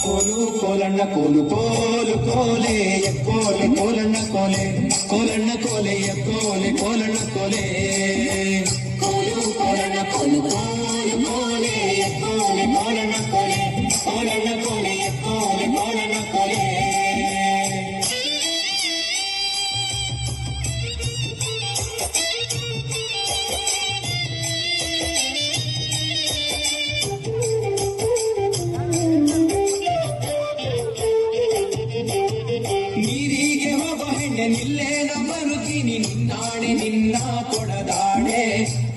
ಕೋಲು ಕೋಲಣ್ಣ ಕೋಲು ಕೋಲು ಕೋಲೆ ಕೋಲೆ ಕೋಲಣ್ಣ ಕೋಲೆ ಕೋಲಣ್ಣ ಕೋಲೆ ಕೋಲೆ ಕೋಲಣ್ಣ ಕೋಲೆ ಕೋಲು ಕೋಲಣ್ಣ ಕೋಲು ಕೋಲು ಕೋಲೆ ಕೋಲೆ ಕೋಲಣ್ಣ ಕೋಲೆ ಕೋಲಣ್ಣ ಕೋಲೆ ಕೋಲೆ ಕೋಲಣ್ಣ ಕೋಲೆ ನೀರಿಗೆ ಹೋಗೋ ಹೆಣ್ಣೆ ನಿಲ್ಲೇನ ಬರುತ್ತೀನಿ ನಿನ್ನಾಣೆ ನಿನ್ನ ಕೊಡದಾಣೆ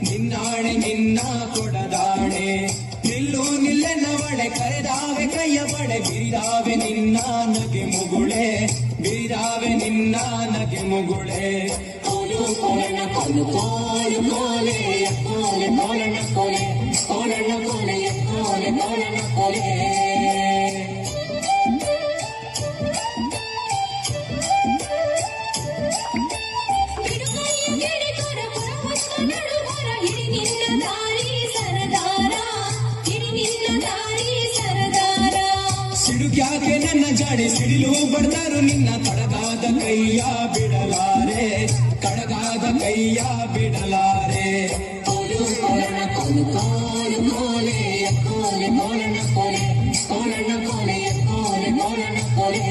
ನಿನ್ನಾಣೆ ನಿನ್ನ ಕೊಡದಾಣೆ ನಿಲ್ಲು ನಿಲ್ಲೆನ್ನವಳೆ ಕರೆದಾವೆ ಕೈಯ ಬಡೆ ಬಿರಿದಾವೆ ನಿನ್ನ ನಗೆ ಮುಗುಳೆ ಬಿರಿದಾವೆ ನಿನ್ನ ನಗೆ ಮುಗುಳೆ ಕೋಲು ಕೋಲಣ್ಣ ಕೋಲು ಕೋಲು ಕೋಲೆ ಕೋಲೆ ಕೋಲಣ್ಣ ಕೋಲೆ ಕೋಲಣ್ಣ ಕೋಲೆ ಕೋಲೆ ಕೋಲಣ್ಣ ಕೋಲೆ ಸಿಡುಕ್ಯಾಕೆ ನನ್ನ ಜಾಡೆ ಸಿಡಿಲು ಬಡ್ದಾರು ನಿನ್ನ ಕಡಗಾದ ಕೈಯ ಬಿಡಲಾರೆ ಕಡಗಾದ ಕೈಯ ಬಿಡಲಾರೆ ಕೋಲು ಕೋಲಣ್ಣ ಕೋಲು ಕೋಲು ಕೋಲೆ ಕೋಲೆ ಕೋಲಣ್ಣ ಕೋಲೆ ಕೋಲಣ್ಣ ಕೋಲೆ ಕೋಲೆ ಕೋಲಣ್ಣ ಕೋಲೆ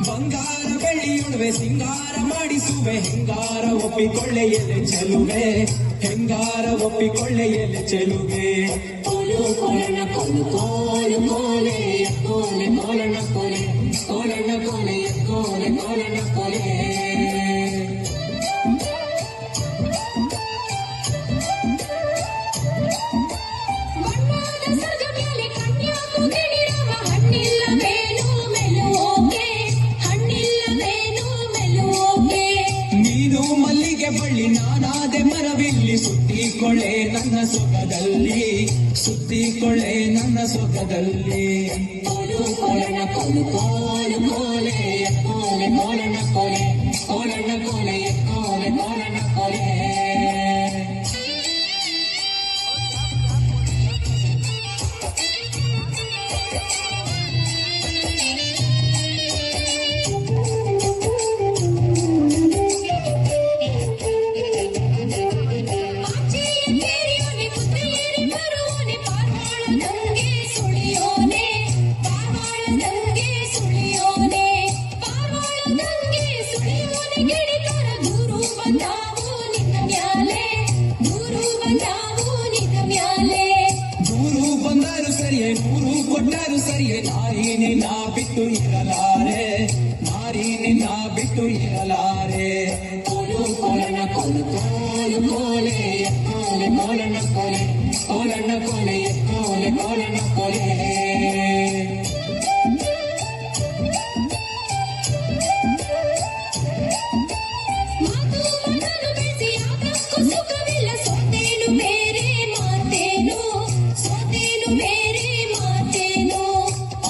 ಬಂಗಾರ ಬೆಳ್ಳಿಯುಳುವೆ ಸಿಂಗಾರ ಮಾಡಿಸುವೆ ಹೆಂಗಾರ ಒಪ್ಪಿಕೊಳ್ಳೆ ಎಲೆ ಚೆಲುವೆ ಹೆಂಗಾರ ಒಪ್ಪಿಕೊಳ್ಳೆ ಎಲೆ ಚೆಲುವೆ ಕೋಲು ಕೋಲಣ್ಣ ಕೋಲು ಕೋಲು ಕೋಲೆ ಕೋಲೆ ಕೋಲಣ್ಣ ಕೋಲೆ ಕೋಲಣ್ಣ ಕೋಲೆ ಕೋಲೆ ಕೋಲಣ್ಣ ಕೋಲೆ ಮಲ್ಲಿಗೆ ಬಳ್ಳಿ ನಾನಾದೆ ಮರವಿಲ್ಲಿ ಸುತ್ತಿಕೊಳ್ಳೆ ನನ್ನ ಸೊಗದಲ್ಲಿ ಸುತ್ತಿಕೊಳ್ಳೆ ನನ್ನ ಸೊಗದಲ್ಲಿ ಕೋಲು ಕೋಲಣ್ಣ ಕೋಲು ಕೋಲು ಕೋಲೆ ಕೋಲೆ ಕೋಲಣ್ಣ ಕೋಲೆ ಕೋಲಣ್ಣ ಕೋಲೆ ಕೋಲೆ ಕೋಲಣ್ಣ ಕೋಲೆ ದೂರು ಬಂದರು ಸರಿಯೇ ನೂರು ಕೊಟ್ಟರು ಸರಿಯೇ ನಾರಿ ನಿನ್ನ ಬಿಟ್ಟು ಇರಲಾರೆ ನಾರಿ ನಿನ್ನ ಬಿಟ್ಟು ಇರಲಾರೆ ಕೋಲು ಕೋಲಣ್ಣ ಕೋಲು ಕೋಲು ಕೋಲೆ ಕೋಲೆ ಕೋಲಣ್ಣ ಕೋಲೆ ಕೋಲಣ್ಣ ಕೋಲೆ ಕೋಲೆ ಕೋಲಣ್ಣ ಕೋಲೆ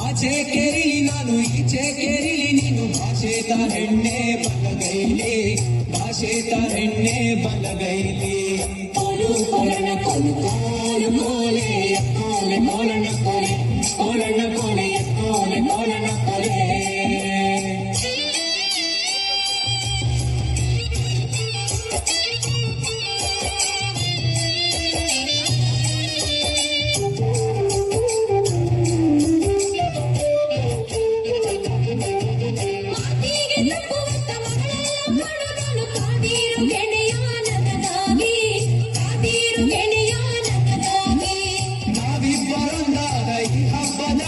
ಆಚೆ ಕೇರಿಲಿ ನಾನು ಈಚೆ ಕೇರಿಲಿ ನೀನು ಭಾಷೆತ ಹೆಣ್ಣೆ ಬಲಗೈಲಿ ಭಾಷೆತ ಹೆಣ್ಣೆ ಬಲಗೈಲಿ ಕೋಲು ಕೋಲಣ್ಣ ಕೋಲು ಕೋಲು ಕೋಲೆ ಕೋಲೆ ಕೋಲಣ್ಣ ಕೋಲೆ ಕೋಲಣ್ಣ ಕೋಲೆ ಕೋಲೆ ಕೋಲಣ್ಣ ಕೋಲೆ ನಾವಿಬ್ಬರೊಂದಾದ ಈ ಹಬ್ಬದ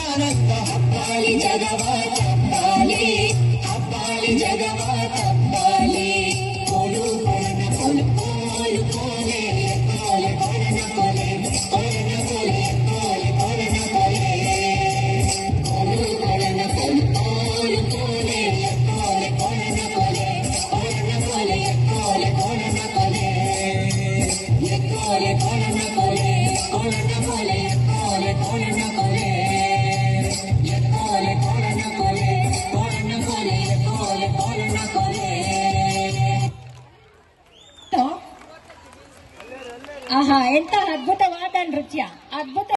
ಆಹಾ ಎಂತ ಅದ್ಭುತವಾದ ನೃತ್ಯ, ಅದ್ಭುತ